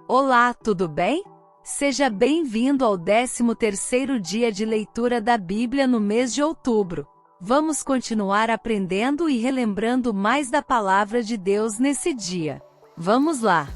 Olá, tudo bem? Seja bem-vindo ao 13º dia de leitura da Bíblia no mês de outubro. Vamos continuar aprendendo e relembrando mais da palavra de Deus nesse dia. Vamos lá!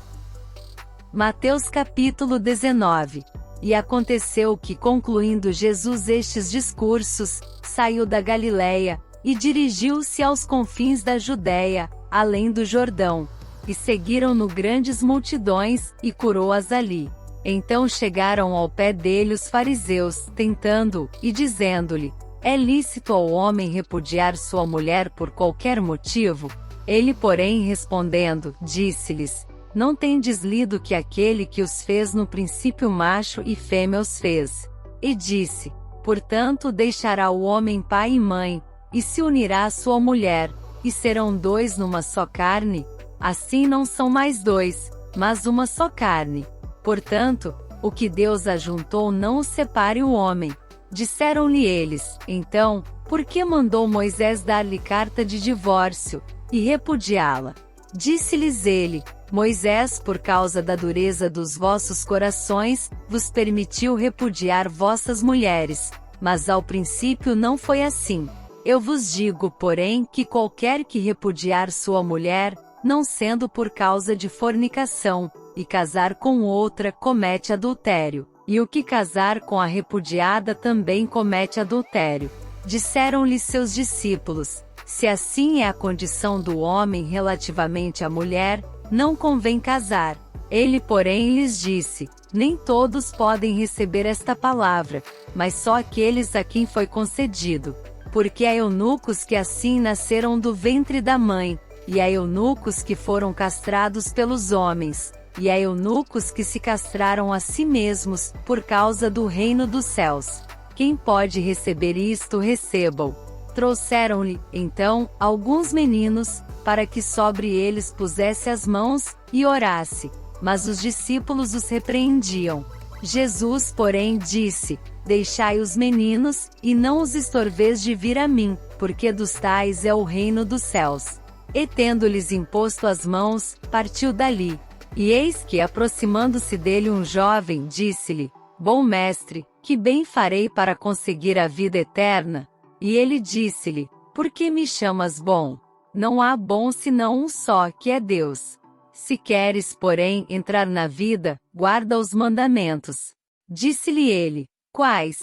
Mateus capítulo 19. E aconteceu que, concluindo Jesus estes discursos, saiu da Galiléia, e dirigiu-se aos confins da Judéia, além do Jordão. E seguiram-no grandes multidões, e curou-as ali. Então chegaram ao pé dele os fariseus, tentando-o, e dizendo-lhe: é lícito ao homem repudiar sua mulher por qualquer motivo? Ele, porém, respondendo, disse-lhes: não tendes lido que aquele que os fez no princípio macho e fêmea os fez? E disse: portanto deixará o homem pai e mãe, e se unirá à sua mulher, e serão dois numa só carne? Assim não são mais dois, mas uma só carne. Portanto, o que Deus ajuntou não o separe o homem. Disseram-lhe eles: então, por que mandou Moisés dar-lhe carta de divórcio, e repudiá-la? Disse-lhes ele: Moisés, por causa da dureza dos vossos corações, vos permitiu repudiar vossas mulheres, mas ao princípio não foi assim. Eu vos digo, porém, que qualquer que repudiar sua mulher, não sendo por causa de fornicação, e casar com outra, comete adultério, e o que casar com a repudiada também comete adultério. Disseram-lhe seus discípulos: se assim é a condição do homem relativamente à mulher, não convém casar. Ele, porém, lhes disse: nem todos podem receber esta palavra, mas só aqueles a quem foi concedido. Porque há eunucos que assim nasceram do ventre da mãe, e há eunucos que foram castrados pelos homens, e há eunucos que se castraram a si mesmos, por causa do reino dos céus. Quem pode receber isto, receba-o. Trouxeram-lhe, então, alguns meninos, para que sobre eles pusesse as mãos, e orasse. Mas os discípulos os repreendiam. Jesus, porém, disse: deixai os meninos, e não os estorveis de vir a mim, porque dos tais é o reino dos céus. E tendo-lhes imposto as mãos, partiu dali. E eis que, aproximando-se dele um jovem, disse-lhe: bom mestre, que bem farei para conseguir a vida eterna? E ele disse-lhe: por que me chamas bom? Não há bom senão um só, que é Deus. Se queres, porém, entrar na vida, guarda os mandamentos. Disse-lhe ele: quais?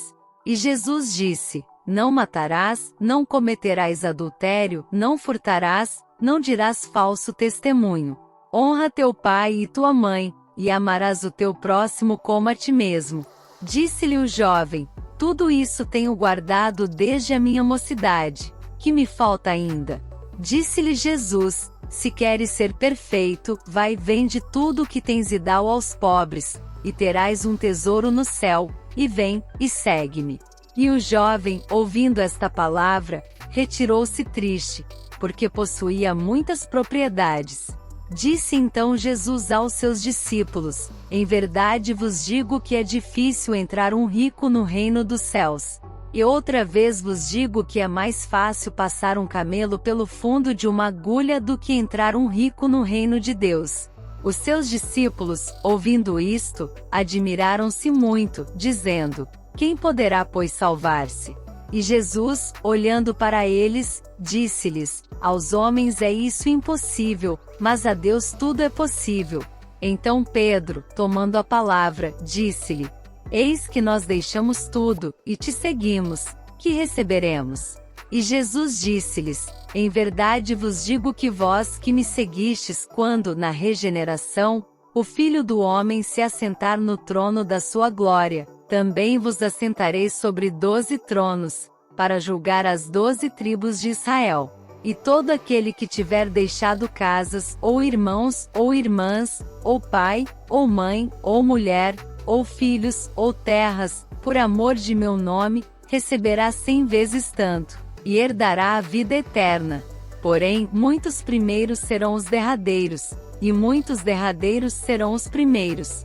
E Jesus disse: não matarás, não cometerás adultério, não furtarás, não dirás falso testemunho. Honra teu pai e tua mãe, e amarás o teu próximo como a ti mesmo. Disse-lhe o jovem: tudo isso tenho guardado desde a minha mocidade. Que me falta ainda? Disse-lhe Jesus: se queres ser perfeito, vai, vende tudo o que tens e dá-o aos pobres, e terás um tesouro no céu, e vem, e segue-me. E o jovem, ouvindo esta palavra, retirou-se triste, porque possuía muitas propriedades. Disse então Jesus aos seus discípulos: em verdade vos digo que é difícil entrar um rico no reino dos céus. E outra vez vos digo que é mais fácil passar um camelo pelo fundo de uma agulha do que entrar um rico no reino de Deus. Os seus discípulos, ouvindo isto, admiraram-se muito, dizendo: quem poderá, pois, salvar-se? E Jesus, olhando para eles, disse-lhes: aos homens é isso impossível, mas a Deus tudo é possível. Então Pedro, tomando a palavra, disse-lhe: eis que nós deixamos tudo, e te seguimos. Que receberemos? E Jesus disse-lhes: em verdade vos digo que vós que me seguistes, quando, na regeneração, o Filho do Homem se assentar no trono da sua glória, também vos assentareis sobre 12 tronos, para julgar as 12 tribos de Israel. E todo aquele que tiver deixado casas, ou irmãos, ou irmãs, ou pai, ou mãe, ou mulher, ou filhos, ou terras, por amor de meu nome, receberá 100 vezes tanto, e herdará a vida eterna. Porém, muitos primeiros serão os derradeiros, e muitos derradeiros serão os primeiros.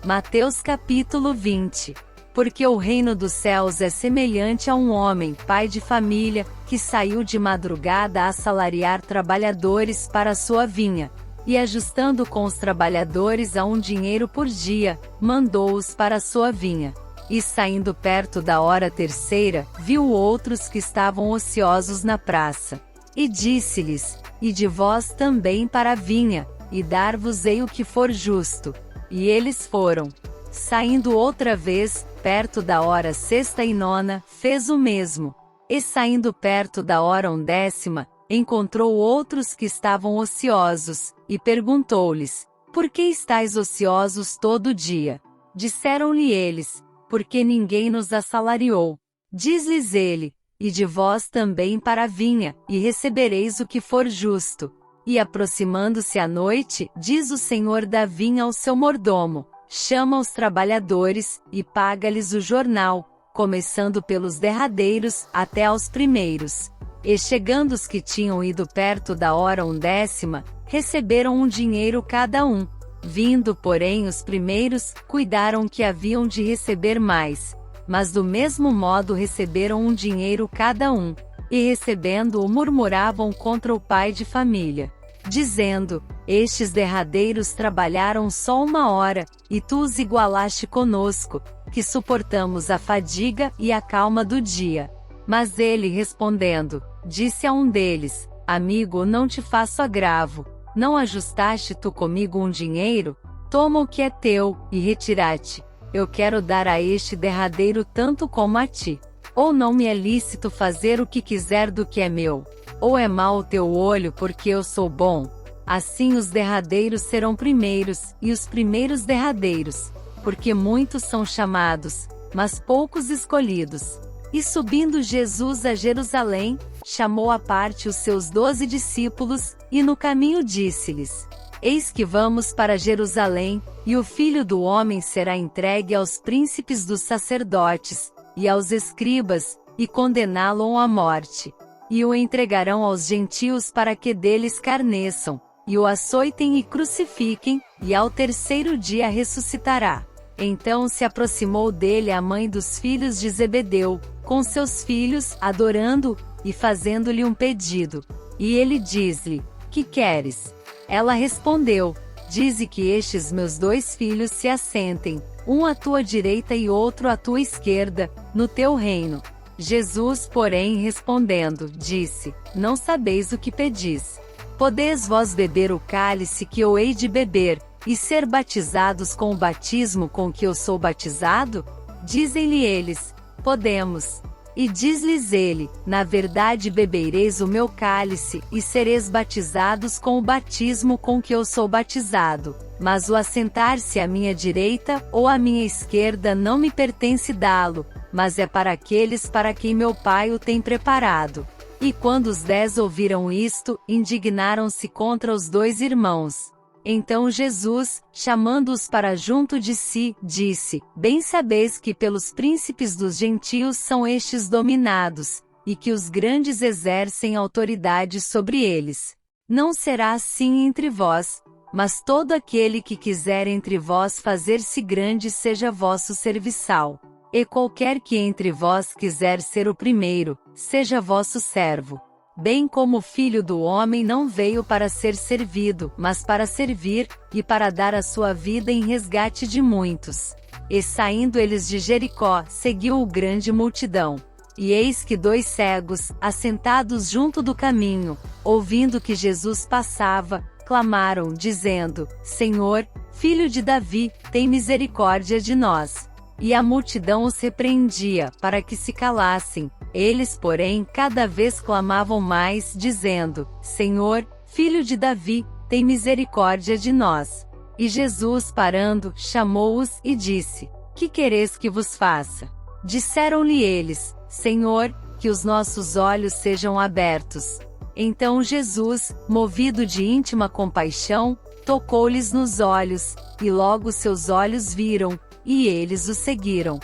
Mateus capítulo 20. Porque o reino dos céus é semelhante a um homem, pai de família, que saiu de madrugada a assalariar trabalhadores para a sua vinha. E ajustando com os trabalhadores a 1 dinheiro por dia, mandou-os para a sua vinha. E saindo perto da hora terceira, viu outros que estavam ociosos na praça. E disse-lhes: Ide vós também para a vinha, e dar-vos-ei o que for justo. E eles foram. Saindo outra vez, perto da hora sexta e nona, fez o mesmo. E saindo perto da hora 11ª, encontrou outros que estavam ociosos, e perguntou-lhes: Por que estáis ociosos todo o dia? Disseram-lhe eles: Porque ninguém nos assalariou. Diz-lhes ele: Ide vós também para a vinha, e recebereis o que for justo. E aproximando-se a noite, diz o senhor da vinha ao seu mordomo: Chama os trabalhadores, e paga-lhes o jornal, começando pelos derradeiros, até aos primeiros. E chegando os que tinham ido perto da hora 11ª, receberam 1 dinheiro cada um. Vindo, porém, os primeiros, cuidaram que haviam de receber mais. Mas do mesmo modo receberam 1 dinheiro cada um. E recebendo-o murmuravam contra o pai de família, dizendo: Estes derradeiros trabalharam só 1 hora, e tu os igualaste conosco, que suportamos a fadiga e a calma do dia. Mas ele respondendo, disse a um deles: Amigo, não te faço agravo. Não ajustaste tu comigo 1 dinheiro? Toma o que é teu, e retira-te. Eu quero dar a este derradeiro tanto como a ti. Ou não me é lícito fazer o que quiser do que é meu? Ou é mau o teu olho porque eu sou bom? Assim os derradeiros serão primeiros, e os primeiros derradeiros. Porque muitos são chamados, mas poucos escolhidos. E subindo Jesus a Jerusalém, chamou à parte os seus 12 discípulos, e no caminho disse-lhes: Eis que vamos para Jerusalém, e o Filho do Homem será entregue aos príncipes dos sacerdotes, e aos escribas, e condená-lo à morte. E o entregarão aos gentios para que dele escarneçam, e o açoitem e crucifiquem, e ao terceiro dia ressuscitará. Então se aproximou dele a mãe dos filhos de Zebedeu, com seus filhos, adorando, e fazendo-lhe um pedido. E ele diz-lhe: Que queres? Ela respondeu: Dize que estes meus 2 filhos se assentem, um à tua direita e outro à tua esquerda, no teu reino. Jesus, porém, respondendo, disse: Não sabeis o que pedis. Podeis vós beber o cálice que eu hei de beber, e ser batizados com o batismo com que eu sou batizado? Dizem-lhe eles: Podemos. E diz-lhes ele: Na verdade bebereis o meu cálice, e sereis batizados com o batismo com que eu sou batizado. Mas o assentar-se à minha direita, ou à minha esquerda não me pertence dá-lo, mas é para aqueles para quem meu Pai o tem preparado. E quando os 10 ouviram isto, indignaram-se contra os 2 irmãos. Então Jesus, chamando-os para junto de si, disse: Bem sabeis que pelos príncipes dos gentios são estes dominados, e que os grandes exercem autoridade sobre eles. Não será assim entre vós, mas todo aquele que quiser entre vós fazer-se grande seja vosso serviçal. E qualquer que entre vós quiser ser o primeiro, seja vosso servo. Bem como o Filho do Homem não veio para ser servido, mas para servir, e para dar a sua vida em resgate de muitos. E saindo eles de Jericó, seguiu-o grande multidão. E eis que 2 cegos, assentados junto do caminho, ouvindo que Jesus passava, clamaram, dizendo: Senhor, Filho de Davi, tem misericórdia de nós. E a multidão os repreendia, para que se calassem. Eles, porém, cada vez clamavam mais, dizendo: Senhor, Filho de Davi, tem misericórdia de nós. E Jesus, parando, chamou-os, e disse: Que quereis que vos faça? Disseram-lhe eles: Senhor, que os nossos olhos sejam abertos. Então Jesus, movido de íntima compaixão, tocou-lhes nos olhos, e logo seus olhos viram, e eles o seguiram.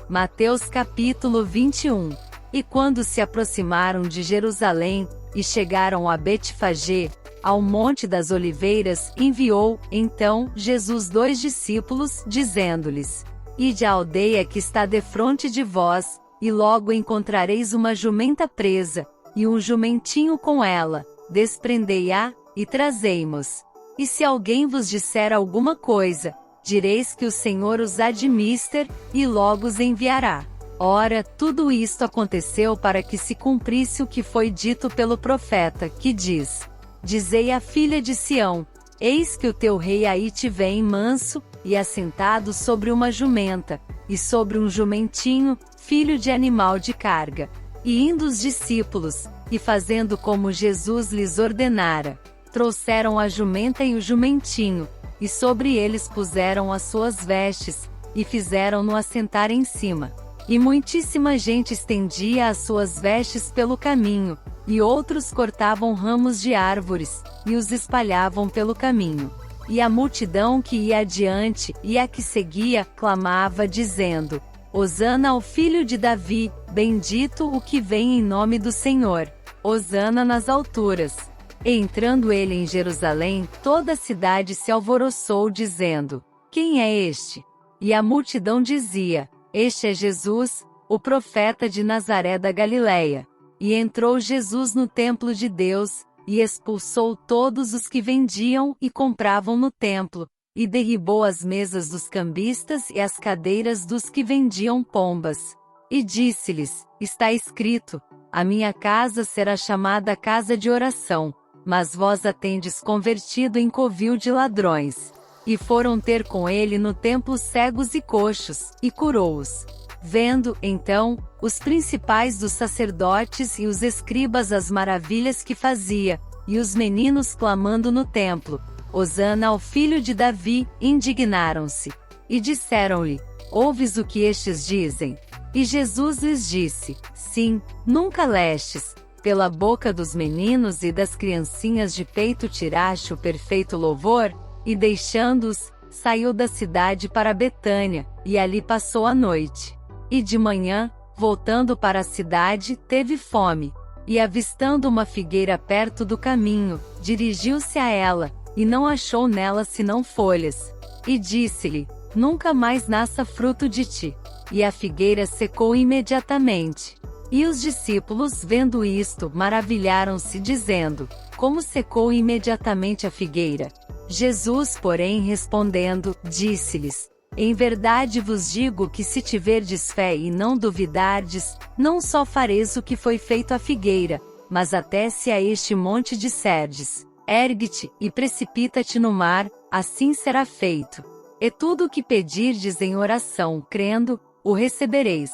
Mateus capítulo 21. E quando se aproximaram de Jerusalém, e chegaram a Betfagé, ao Monte das Oliveiras, enviou, então, Jesus 2 discípulos, dizendo-lhes: Ide à aldeia que está defronte de vós, e logo encontrareis uma jumenta presa, e um jumentinho com ela, desprendei-a, e trazei-mos. E se alguém vos disser alguma coisa, direis que o Senhor os há de mister, e logo os enviará. Ora, tudo isto aconteceu para que se cumprisse o que foi dito pelo profeta, que diz: Dizei à filha de Sião: Eis que o teu rei aí te vem manso, e assentado sobre uma jumenta, e sobre um jumentinho, filho de animal de carga. E indo os discípulos, e fazendo como Jesus lhes ordenara, trouxeram a jumenta e o jumentinho, e sobre eles puseram as suas vestes, e fizeram-no assentar em cima. E muitíssima gente estendia as suas vestes pelo caminho, e outros cortavam ramos de árvores, e os espalhavam pelo caminho. E a multidão que ia adiante, e a que seguia, clamava dizendo: Hosana ao filho de Davi, bendito o que vem em nome do Senhor. Hosana nas alturas. E entrando ele em Jerusalém, toda a cidade se alvoroçou dizendo: Quem é este? E a multidão dizia: Este é Jesus, o profeta de Nazaré da Galileia. E entrou Jesus no templo de Deus, e expulsou todos os que vendiam e compravam no templo, e derribou as mesas dos cambistas e as cadeiras dos que vendiam pombas. E disse-lhes: Está escrito: A minha casa será chamada casa de oração, mas vós a tendes convertido em covil de ladrões. E foram ter com ele no templo cegos e coxos, e curou-os. Vendo, então, os principais dos sacerdotes e os escribas as maravilhas que fazia, e os meninos clamando no templo: Hosana ao filho de Davi, indignaram-se. E disseram-lhe: Ouves o que estes dizem? E Jesus lhes disse: Sim, nunca lestes: Pela boca dos meninos e das criancinhas de peito tiraste o perfeito louvor? E deixando-os, saiu da cidade para Betânia, e ali passou a noite. E de manhã, voltando para a cidade, teve fome. E avistando uma figueira perto do caminho, dirigiu-se a ela, e não achou nela senão folhas. E disse-lhe: Nunca mais nasça fruto de ti. E a figueira secou imediatamente. E os discípulos, vendo isto, maravilharam-se, dizendo: Como secou imediatamente a figueira? Jesus, porém, respondendo, disse-lhes: Em verdade vos digo que se tiverdes fé e não duvidardes, não só fareis o que foi feito à figueira, mas até se a este monte disserdes: Ergue-te, e precipita-te no mar, assim será feito. E tudo o que pedirdes em oração, crendo, o recebereis.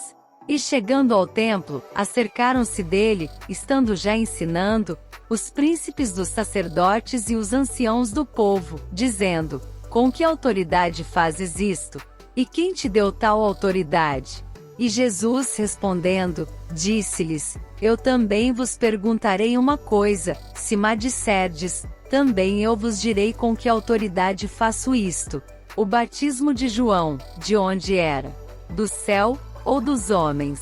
E chegando ao templo, acercaram-se dele, estando já ensinando, os príncipes dos sacerdotes e os anciãos do povo, dizendo: Com que autoridade fazes isto? E quem te deu tal autoridade? E Jesus respondendo, disse-lhes: Eu também vos perguntarei uma coisa, se me disserdes, também eu vos direi com que autoridade faço isto. O batismo de João, de onde era? Do céu, ou dos homens?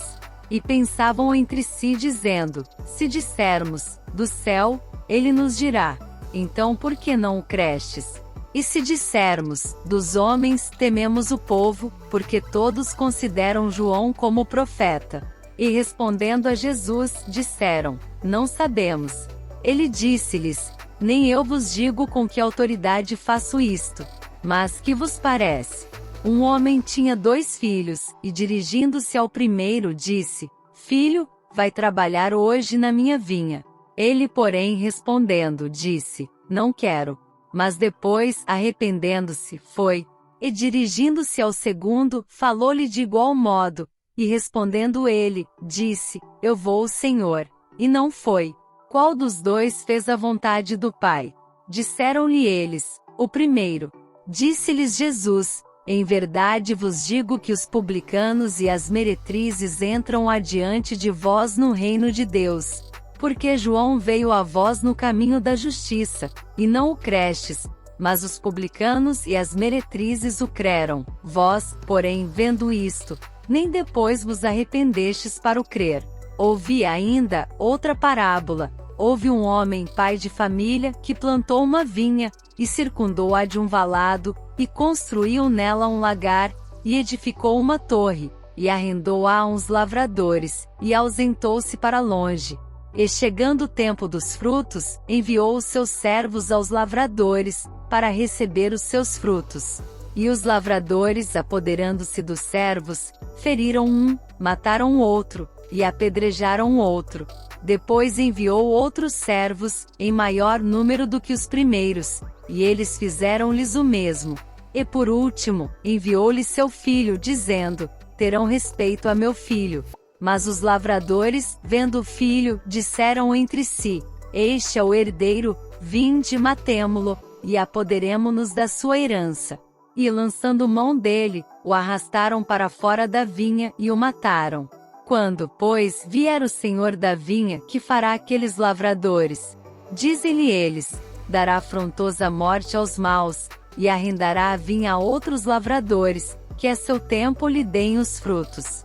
E pensavam entre si dizendo: Se dissermos, do céu, ele nos dirá: Então por que não o crestes? E se dissermos, dos homens, tememos o povo, porque todos consideram João como profeta. E respondendo a Jesus, disseram: Não sabemos. Ele disse-lhes: Nem eu vos digo com que autoridade faço isto. Mas que vos parece? Um homem tinha 2 filhos, e dirigindo-se ao primeiro disse: Filho, vai trabalhar hoje na minha vinha. Ele, porém, respondendo, disse: Não quero. Mas depois, arrependendo-se, foi. E dirigindo-se ao segundo, falou-lhe de igual modo. E respondendo ele, disse: Eu vou, Senhor. E não foi. Qual dos 2 fez a vontade do Pai? Disseram-lhe eles: O primeiro. Disse-lhes Jesus: Em verdade vos digo que os publicanos e as meretrizes entram adiante de vós no reino de Deus. Porque João veio a vós no caminho da justiça, e não o crestes, mas os publicanos e as meretrizes o creram. Vós, porém, vendo isto, nem depois vos arrependestes para o crer. Ouvi ainda outra parábola. Houve um homem, pai de família, que plantou uma vinha, e circundou-a de um valado, e construiu nela um lagar, e edificou uma torre, e arrendou-a a uns lavradores, e ausentou-se para longe. E chegando o tempo dos frutos, enviou os seus servos aos lavradores, para receber os seus frutos. E os lavradores, apoderando-se dos servos, feriram um, mataram o outro, e apedrejaram o outro. Depois enviou outros servos, em maior número do que os primeiros, e eles fizeram-lhes o mesmo. E por último, enviou-lhes seu filho, dizendo: terão respeito a meu filho. Mas os lavradores, vendo o filho, disseram entre si: este é o herdeiro, vinde, matemo-lo, e apoderemo-nos da sua herança. E lançando mão dele, o arrastaram para fora da vinha e o mataram. Quando, pois, vier o senhor da vinha, que fará aqueles lavradores? Dizem-lhe eles: dará afrontosa morte aos maus, e arrendará a vinha a outros lavradores, que a seu tempo lhe deem os frutos.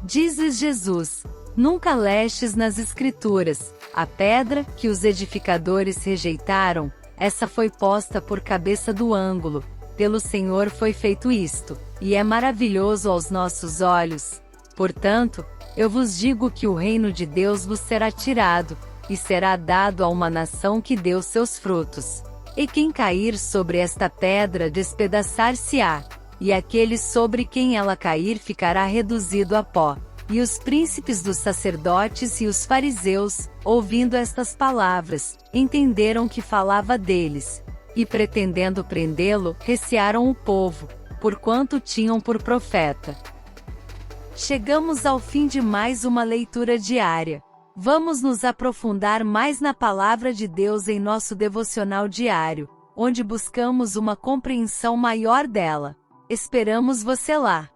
Diz-lhes Jesus: nunca lestes nas Escrituras, a pedra que os edificadores rejeitaram, essa foi posta por cabeça do ângulo, pelo Senhor foi feito isto, e é maravilhoso aos nossos olhos. Portanto, eu vos digo que o reino de Deus vos será tirado, e será dado a uma nação que deu seus frutos. E quem cair sobre esta pedra despedaçar-se-á, e aquele sobre quem ela cair ficará reduzido a pó. E os príncipes dos sacerdotes e os fariseus, ouvindo estas palavras, entenderam que falava deles, e pretendendo prendê-lo, recearam o povo, porquanto tinham por profeta. Chegamos ao fim de mais uma leitura diária. Vamos nos aprofundar mais na palavra de Deus em nosso devocional diário, onde buscamos uma compreensão maior dela. Esperamos você lá!